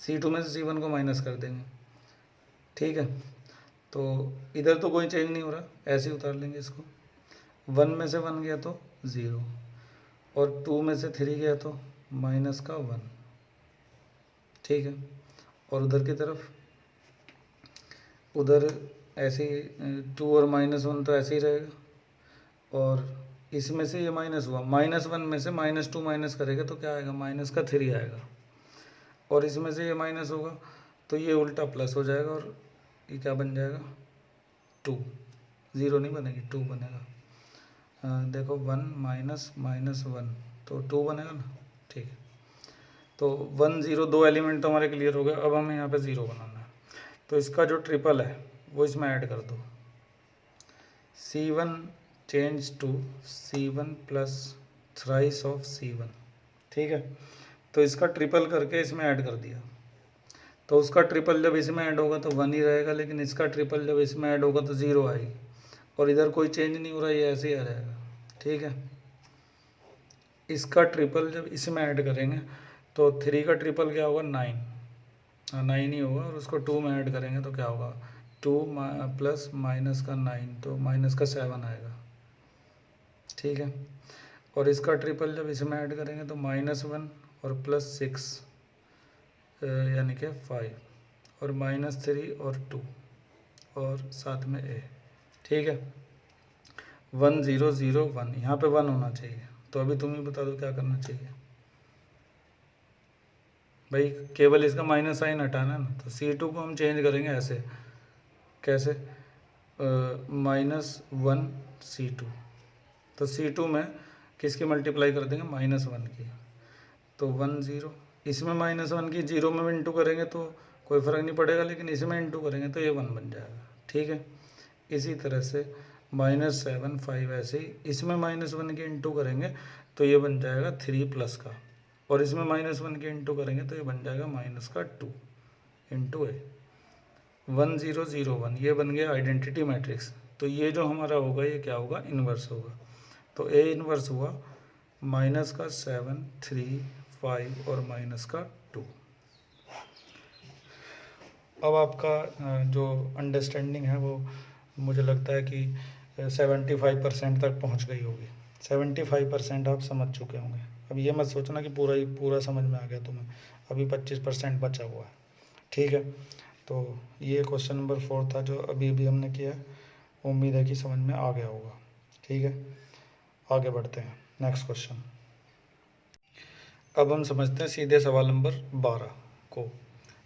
A: C2 में से C1 को माइनस कर देंगे, ठीक है। तो इधर तो कोई चेंज नहीं हो रहा, ऐसे ही उतार लेंगे इसको। 1 में से 1 गया तो 0, और 2 में से 3 गया तो -1, ठीक है। और उधर की तरफ, उधर ऐसे ही 2 और -1 तो ऐसे ही रहेगा, और इसमें से ये माइनस हुआ, -1 में से -2 माइनस करेगा तो क्या आएगा -3 आएगा, और इसमें से ये माइनस होगा तो ये उल्टा प्लस हो जाएगा, और ये क्या बन जाएगा 2, 0 नहीं बनेगी 2 बनेगा। देखो 1 -1 तो 2 बनेगा ना, ठीक है। तो 1 0 2 एलिमेंट तो हमारे क्लियर हो गए। अब हमें यहाँ पे 0 बनाना है, तो इसका जो ट्रिपल है वो इसमें ऐड कर दो। C1 change to C1 plus thrice of C1, ठीक है। तो इसका ट्रिपल करके इसमें ऐड कर दिया, तो उसका ट्रिपल जब इसमें ऐड होगा तो 1 ही रहेगा, लेकिन इसका ट्रिपल जब इसमें ऐड होगा तो 0 आएगी, और इधर कोई चेंज नहीं हो रहा, ये ऐसे ही आ जाएगा, ठीक है। इसका ट्रिपल जब इसमें ऐड करेंगे तो 3 का ट्रिपल क्या होगा 9, 9 ही होगा, और उसको 2 में ऐड करेंगे तो क्या होगा 2 प्लस माइनस का 9, तो -7 आएगा, ठीक है। और इसका ट्रिपल जब इसमें ऐड करेंगे तो -1 और +6 यानी कि 5, और -3 और 2, और साथ में A, ठीक है। 1 0 0 1, यहाँ पे 1 होना चाहिए, तो अभी तुम ही बता दो क्या करना चाहिए भाई। केवल इसका माइनस साइन हटाना है ना, तो C2 को हम चेंज करेंगे ऐसे, कैसे -1 C2, तो C2 में किसकी मल्टीप्लाई कर देंगे -1 की, तो 1 0, इसमें -1 की 0 में इंटू करेंगे तो कोई फ़र्क नहीं पड़ेगा, लेकिन इसमें इंटू करेंगे तो ये 1 बन जाएगा, ठीक है। इसी तरह से -7 5, ऐसे ही इसमें -1 की इंटू करेंगे तो ये बन जाएगा 3 प्लस का, और इसमें -1 की इंटू करेंगे तो ये बन जाएगा -2, इंटू ए। 1001 ये बन गया आइडेंटिटी मैट्रिक्स। तो ये जो हमारा होगा ये क्या होगा, इन्वर्स होगा। तो ए इन्वर्स हुआ माइनस का 7, 3, 5 और माइनस का 2। अब आपका जो अंडरस्टैंडिंग है वो मुझे लगता है कि 75% तक पहुंच गई होगी। 75% आप समझ चुके होंगे। अब ये मत सोचना कि पूरा समझ में आ गया तुम्हें, अभी 25% बचा हुआ है। ठीक है, तो ये क्वेश्चन नंबर 4 था जो अभी भी हमने किया। उम्मीद है कि समझ में आ गया होगा। ठीक है, आगे बढ़ते हैं नेक्स्ट क्वेश्चन। अब हम समझते हैं सीधे सवाल नंबर 12 को।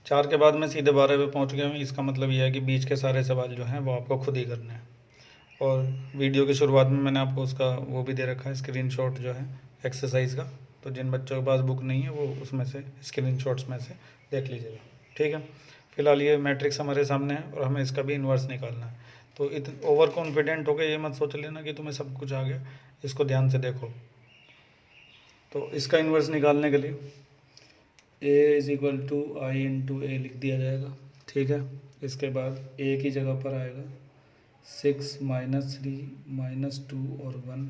A: 4 के बाद मैं सीधे 12 पे पहुंच गया हूँ। इसका मतलब यह है कि बीच के सारे सवाल जो हैं वो आपको खुद ही करने हैं। और वीडियो की शुरुआत में मैंने आपको उसका वो भी दे रखा है, स्क्रीनशॉट जो है एक्सरसाइज का। तो जिन बच्चों के पास बुक नहीं है वो उसमें से स्क्रीनशॉट्स में से देख लीजिएगा। ठीक है, फिलहाल ये मैट्रिक्स हमारे सामने है और हमें इसका भी इन्वर्स निकालना है। तो ओवर कॉन्फिडेंट होकर ये मत सोच लेना कि तुम्हें सब कुछ आ गया, इसको ध्यान से देखो। तो इसका इन्वर्स निकालने के लिए A is equal to I into A लिख दिया जाएगा। ठीक है, इसके बाद ए की जगह पर आएगा 6 माइनस 3 माइनस 2 और 1,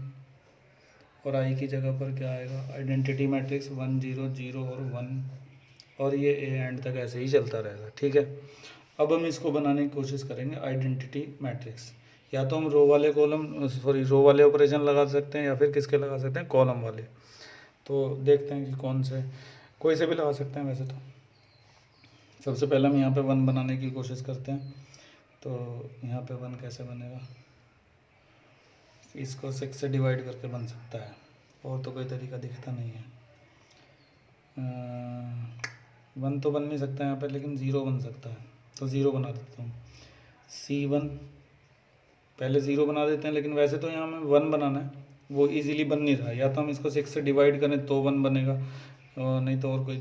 A: और आई की जगह पर क्या आएगा, आइडेंटिटी मैट्रिक्स 1 0 0 और 1, और ये ए एंड तक ऐसे ही चलता रहेगा। ठीक है, अब हम इसको बनाने की कोशिश करेंगे आइडेंटिटी मैट्रिक्स। या तो हम रो वाले ऑपरेशन लगा सकते हैं या फिर किसके लगा सकते हैं, कॉलम वाले। तो देखते हैं कि कौन से, कोई से भी लगा सकते हैं वैसे तो। सबसे पहले हम यहाँ पे 1 बनाने की कोशिश करते हैं। तो यहाँ पे 1 कैसे बनेगा, इसको 6 से डिवाइड करके बन सकता है, और तो कोई तरीका दिखता नहीं है। 1 तो बन नहीं सकता यहाँ पे, लेकिन 0 बन सकता है। तो 0 बना देता हूँ। C1 पहले 0 बना देते हैं, लेकिन वैसे तो यहाँ हमें 1 बनाना है, वो इजीली बन नहीं रहा। या तो हम इसको 6 से डिवाइड करें तो 1 बनेगा, नहीं तो और कोई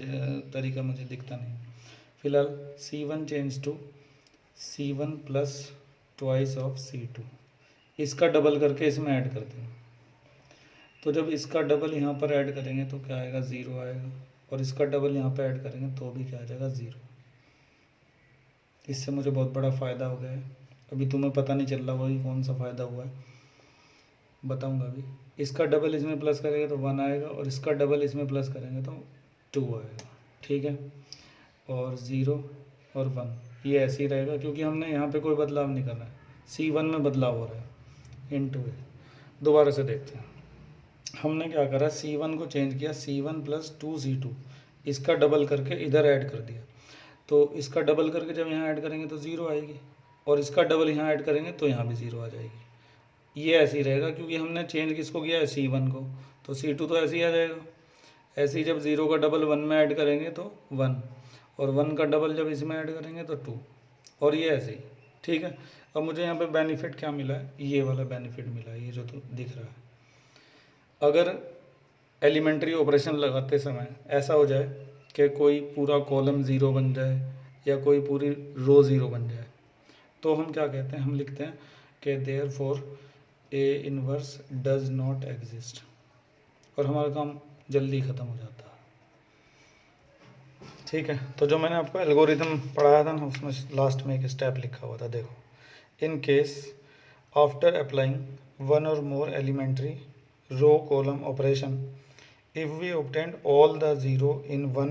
A: तरीका मुझे दिखता नहीं। फिलहाल C1 change to C1 plus twice of C2, इसका डबल करके इसमें ऐड कर दें। तो जब इसका डबल यहाँ पर ऐड करेंगे तो क्या आएगा, 0 आएगा, और इसका डबल यहाँ पर ऐड करेंगे तो भी क्या आ जाएगा, 0। इससे मुझे बहुत बड़ा फ़ायदा हो गया है। अभी तुम्हें पता नहीं चल रहा वही कौन सा फ़ायदा हुआ है, बताऊंगा अभी। इसका डबल इसमें प्लस करेंगे तो 1 आएगा, और इसका डबल इसमें प्लस करेंगे तो 2 आएगा। ठीक है, और 0 और 1 ये ऐसे ही रहेगा, क्योंकि हमने यहाँ पे कोई बदलाव नहीं करना है। C1 में बदलाव हो रहा है इंटू ए। दोबारा से देखते हैं, हमने क्या करा, C1 को चेंज किया C1 प्लस 2C2, इसका डबल करके इधर ऐड कर दिया। तो इसका डबल करके जब यहाँ ऐड करेंगे तो 0 आएगी, और इसका डबल यहाँ ऐड करेंगे तो यहाँ भी 0 आ जाएगी। ये ऐसे ही रहेगा, क्योंकि हमने चेंज किसको किया है, C1 को। तो C2 तो ऐसे ही आ जाएगा। ऐसे ही जब 0 का डबल 1 में ऐड करेंगे तो 1, और 1 का डबल जब इसमें ऐड करेंगे तो 2, और ये ऐसे ही। ठीक है, अब मुझे यहाँ पे बेनिफिट क्या मिला है, ये वाला बेनिफिट मिला है, ये जो तो दिख रहा है। अगर एलिमेंट्री ऑपरेशन लगाते समय ऐसा हो जाए कि कोई पूरा कॉलम 0 बन जाए या कोई पूरी रो 0 बन जाए, तो हम क्या कहते हैं, हम लिखते हैं कि therefore A inverse does not exist, और हमारा काम जल्दी ख़त्म हो जाता है। ठीक है, तो जो मैंने आपको एल्गोरिथम पढ़ाया था ना, उसमें लास्ट में एक स्टेप लिखा हुआ था, देखो। In case after applying one or more elementary row column operation, if we obtained all the 0 in one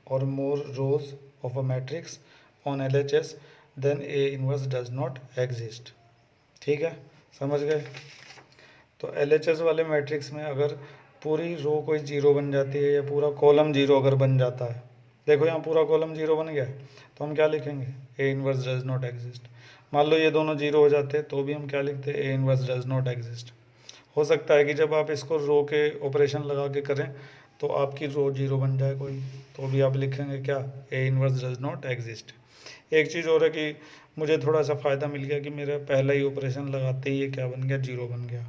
A: or more rows of a matrix on LHS, then A inverse does not exist। ठीक है, समझ गए। तो LHS वाले matrix में अगर पूरी रो कोई 0 बन जाती है या पूरा कॉलम 0 अगर बन जाता है, देखो यहाँ पूरा कॉलम 0 बन गया है, तो हम क्या लिखेंगे, A inverse does not exist. मान लो ये दोनों 0 हो जाते तो भी हम क्या लिखते, A inverse does not exist. हो सकता है कि जब आप इसको रो के ऑपरेशन लगा के करें तो आपकी रो 0 बन जाए कोई, तो भी आप लिखेंगे क्या, A inverse does not exist. एक चीज़ और है कि मुझे थोड़ा सा फ़ायदा मिल गया कि मेरा पहला ही ऑपरेशन लगाते ही ये क्या बन गया, 0 बन गया।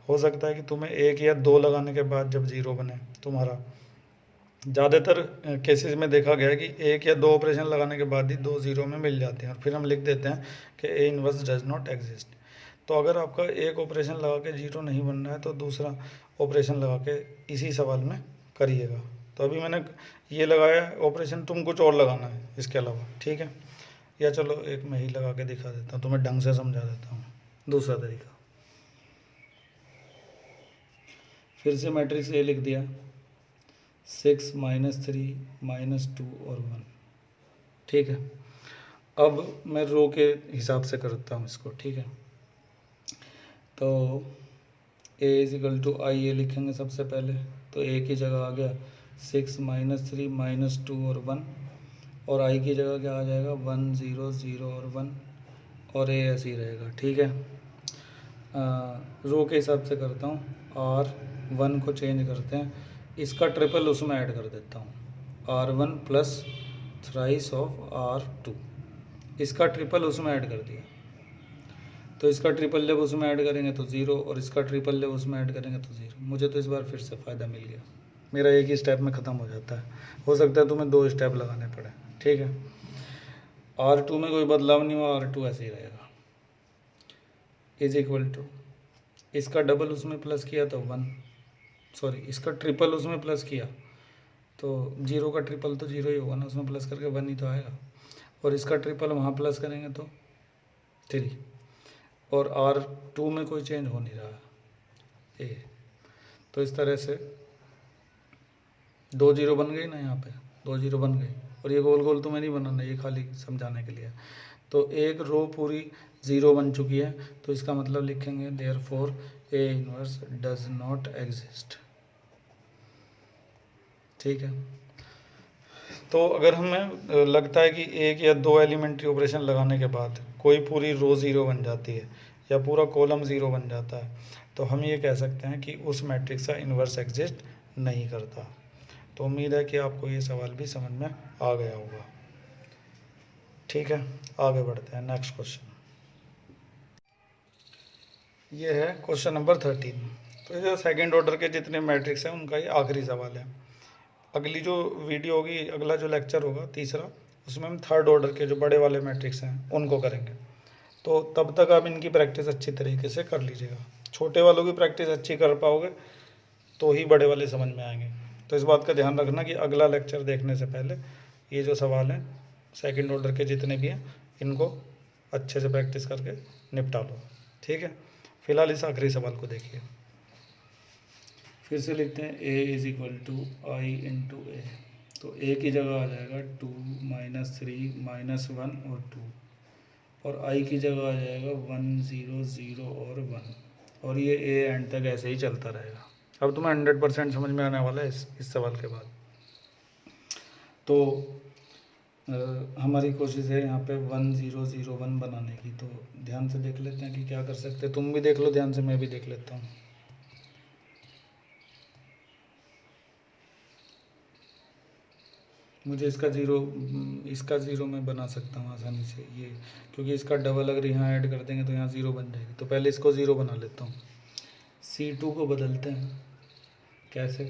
A: हो सकता है कि तुम्हें 1 या 2 लगाने के बाद जब 0 बने तुम्हारा, ज़्यादातर केसेस में देखा गया है कि 1 या 2 ऑपरेशन लगाने के बाद ही 2 0 में मिल जाते हैं, और फिर हम लिख देते हैं कि A inverse does not exist. तो अगर आपका एक ऑपरेशन लगा के 0 नहीं बन रहा है तो दूसरा ऑपरेशन लगा के इसी सवाल में करिएगा। तो अभी मैंने ये लगाया ऑपरेशन, तुम कुछ और लगाना है इसके अलावा, ठीक है। या चलो एक मैं ही लगा के दिखा देता हूँ, तुम्हें ढंग से समझा देता हूँ दूसरा तरीका। फिर से मैट्रिक्स ए लिख दिया, 6 -3 -2 और 1, ठीक है। अब मैं रो के हिसाब से करता हूँ इसको, ठीक है। तो ए = आई ए लिखेंगे सबसे पहले, तो ए की जगह आ गया 6 -3 -2 और 1, और आई की जगह क्या आ जाएगा 1 0 0 और 1, और ए ऐसे ही रहेगा, ठीक है। रो के हिसाब से करता हूँ, R1 को चेंज करते हैं, इसका ट्रिपल उसमें ऐड कर देता हूँ, R1 plus thrice of R2, इसका ट्रिपल उसमें ऐड कर दिया, तो इसका ट्रिपल जब उसमें ऐड करेंगे तो 0, और इसका ट्रिपल जब उसमें ऐड करेंगे तो 0। मुझे तो इस बार फिर से फ़ायदा मिल गया, मेरा एक ही स्टेप में ख़त्म हो जाता है। हो सकता है तुम्हें 2 स्टेप लगाने पड़े, ठीक है। R2 में कोई बदलाव नहीं हुआ, R2 ऐसे ही रहेगा, = इसका डबल उसमें प्लस किया तो 1, सॉरी इसका ट्रिपल उसमें प्लस किया तो 0 का ट्रिपल तो 0 ही होगा ना, उसमें प्लस करके 1 ही तो आएगा, और इसका ट्रिपल वहाँ प्लस करेंगे तो 3, और R2 में कोई चेंज हो नहीं रहा है ए। तो इस तरह से 2 0 बन गई ना, यहाँ पे 2 0 बन गई, और ये गोल गोल तुम्हें नहीं बनाना, ये खाली समझाने के लिए। तो एक रो पूरी 0 बन चुकी है, तो इसका मतलब लिखेंगे therefore A inverse does not exist, ठीक है। तो अगर हमें लगता है कि एक या 2 एलिमेंट्री ऑपरेशन लगाने के बाद कोई पूरी रो 0 बन जाती है या पूरा कॉलम 0 बन जाता है, तो हम ये कह सकते हैं कि उस मैट्रिक्स का इन्वर्स एग्जिस्ट नहीं करता। तो उम्मीद है कि आपको ये सवाल भी समझ में आ गया होगा, ठीक है। आगे बढ़ते हैं, नेक्स्ट क्वेश्चन। ये है क्वेश्चन नंबर 13। तो ये जो सेकेंड ऑर्डर के जितने मैट्रिक्स हैं उनका ये आखिरी सवाल है। अगली जो वीडियो होगी, अगला जो लेक्चर होगा तीसरा, उसमें हम थर्ड ऑर्डर के जो बड़े वाले मैट्रिक्स हैं उनको करेंगे। तो तब तक आप इनकी प्रैक्टिस अच्छी तरीके से कर लीजिएगा। छोटे वालों की प्रैक्टिस अच्छी कर पाओगे तो ही बड़े वाले समझ में आएंगे। तो इस बात का ध्यान रखना कि अगला लेक्चर देखने से पहले ये जो सवाल हैं सेकंड ऑर्डर के जितने भी हैं इनको अच्छे से प्रैक्टिस करके निपटा लो, ठीक है। फिलहाल इस आखिरी सवाल को देखिए। फिर से लिखते हैं a = I × a, तो a की जगह आ जाएगा 2 -3 -1 और 2, और I की जगह आ जाएगा 1 0 0 और 1, और ये a एंड तक ऐसे ही चलता रहेगा। अब तुम्हें 100% समझ में आने वाला है इस सवाल के बाद। तो हमारी कोशिश है यहाँ पे 1 0 0 1 बनाने की। तो ध्यान से देख लेते हैं कि क्या कर सकते हैं। तुम भी देख लो ध्यान से, मैं भी देख लेता हूँ। मुझे इसका ज़ीरो मैं बना सकता हूँ आसानी से, ये क्योंकि इसका डबल अगर यहाँ ऐड कर देंगे तो यहाँ 0 बन जाएगी। तो पहले इसको 0 बना लेता हूँ। C2 को बदलते हैं, कैसे?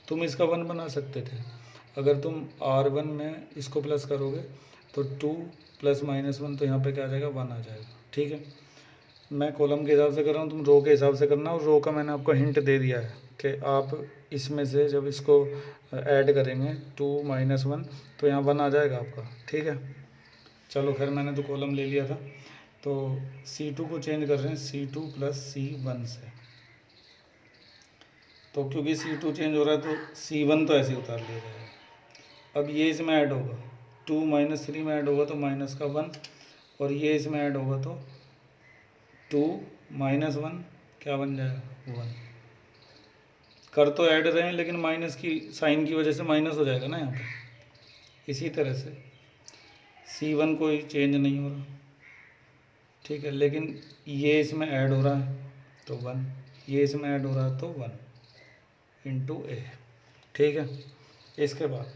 A: तुम इसका 1 बना सकते थे। अगर तुम R1 में इसको प्लस करोगे तो 2 + -1, तो यहाँ पे क्या आ जाएगा 1 आ जाएगा, ठीक है। मैं कॉलम के हिसाब से कर रहा हूँ, तुम रो के हिसाब से करना। और रो का मैंने आपको हिंट दे दिया है कि आप इसमें से जब इसको ऐड करेंगे 2 - 1 तो यहाँ 1 आ जाएगा आपका, ठीक है। चलो खैर, मैंने तो कॉलम ले लिया था। तो C2 को चेंज कर रहे हैं C2 + C1 से। तो क्योंकि C2 चेंज हो रहा है तो C1 तो ऐसे ही उतार लिया जाएगा। अब ये इसमें ऐड होगा, 2 - 3 में ऐड होगा तो -1, और ये इसमें ऐड होगा तो 2 - 1 क्या बन जाएगा 1। कर तो ऐड रहे हैं लेकिन माइनस की साइन की वजह से माइनस हो जाएगा ना यहाँ पे। इसी तरह से C1 कोई चेंज नहीं हो रहा, ठीक है, लेकिन ये इसमें ऐड हो रहा है तो 1, ये इसमें ऐड हो रहा है तो 1 × a, ठीक है। इसके बाद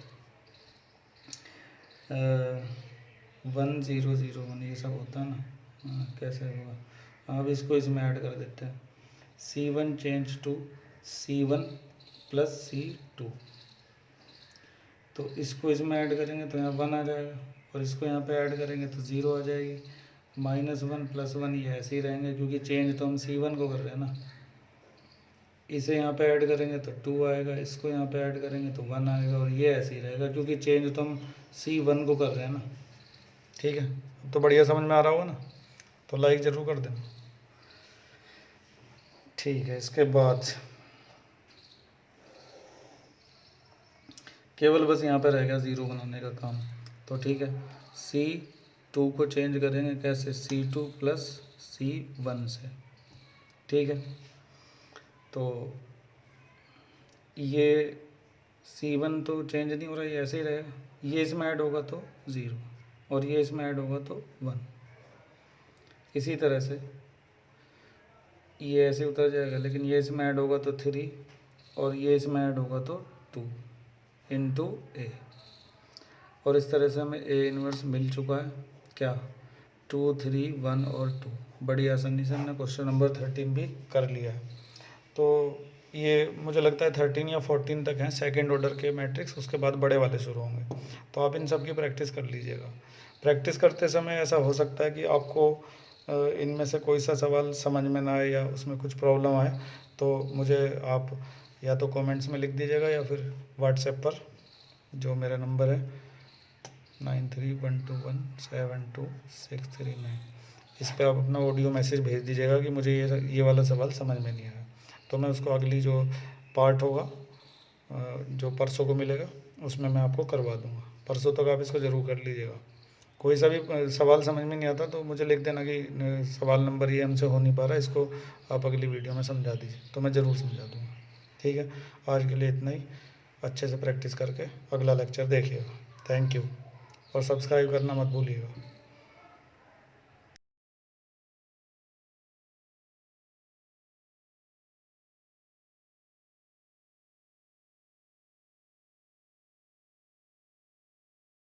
A: 1 0 0 1 ये सब होता है ना, कैसे होगा। अब इसको इसमें ऐड कर देते हैं, C1 change to C1 + C2। तो इसको इसमें ऐड करेंगे तो यहाँ 1 आ जाएगा, और इसको यहाँ पे ऐड करेंगे तो 0 आ जाएगी। -1 + 1 ये ऐसे ही रहेंगे क्योंकि चेंज तो हम C1 को कर रहे हैं ना। इसे यहाँ पे ऐड करेंगे तो 2 आएगा, इसको यहाँ पे ऐड करेंगे तो 1 आएगा, और ये ऐसे ही रहेगा क्योंकि चेंज तो हम C1 को कर रहे हैं ना। ठीक है, तो बढ़िया समझ में आ रहा होगा ना, तो लाइक ज़रूर कर देना। ठीक है, इसके बाद केवल बस यहाँ पे रह गया 0 बनाने का काम। तो ठीक है, C2 को चेंज करेंगे कैसे, C2 प्लस C1 से। ठीक है, तो ये C1 तो चेंज नहीं हो रहा, ये ऐसे ही रहेगा। ये इसमें ऐड होगा तो 0, और ये इसमें ऐड होगा तो 1। इसी तरह से ये ऐसे उतर जाएगा, लेकिन ये इसमें ऐड होगा तो 3, और ये इसमें ऐड होगा तो 2 इंटू A। और इस तरह से हमें A इन्वर्स मिल चुका है। क्या, 2, 3, 1 और 2। बड़ी आसानी से हमने क्वेश्चन नंबर 13 भी कर लिया है। तो ये मुझे लगता है 13 या 14 तक हैं सेकंड ऑर्डर के मैट्रिक्स, उसके बाद बड़े वाले शुरू होंगे। तो आप इन सब की प्रैक्टिस कर लीजिएगा। प्रैक्टिस करते समय ऐसा हो सकता है कि आपको इनमें से कोई सा सवाल समझ में ना आए या उसमें कुछ प्रॉब्लम आए, तो मुझे आप या तो कमेंट्स में लिख दीजिएगा या फिर व्हाट्सएप पर जो मेरा नंबर है 9312172639, इस पर आप अपना ऑडियो मैसेज भेज दीजिएगा कि मुझे ये वाला सवाल समझ में नहीं आया। तो मैं उसको अगली जो पार्ट होगा जो परसों को मिलेगा उसमें मैं आपको करवा दूंगा। परसों तक आप इसको ज़रूर कर लीजिएगा। कोई सा भी सवाल समझ में नहीं आता तो मुझे लिख देना कि सवाल नंबर ये हमसे हो नहीं पा रहा, इसको आप अगली वीडियो में समझा दीजिए, तो मैं ज़रूर समझा दूँगा। ठीक है, आज के लिए इतना ही। अच्छे से प्रैक्टिस करके अगला लेक्चर देखिएगा। थैंक यू, और सब्सक्राइब करना मत भूलिएगा।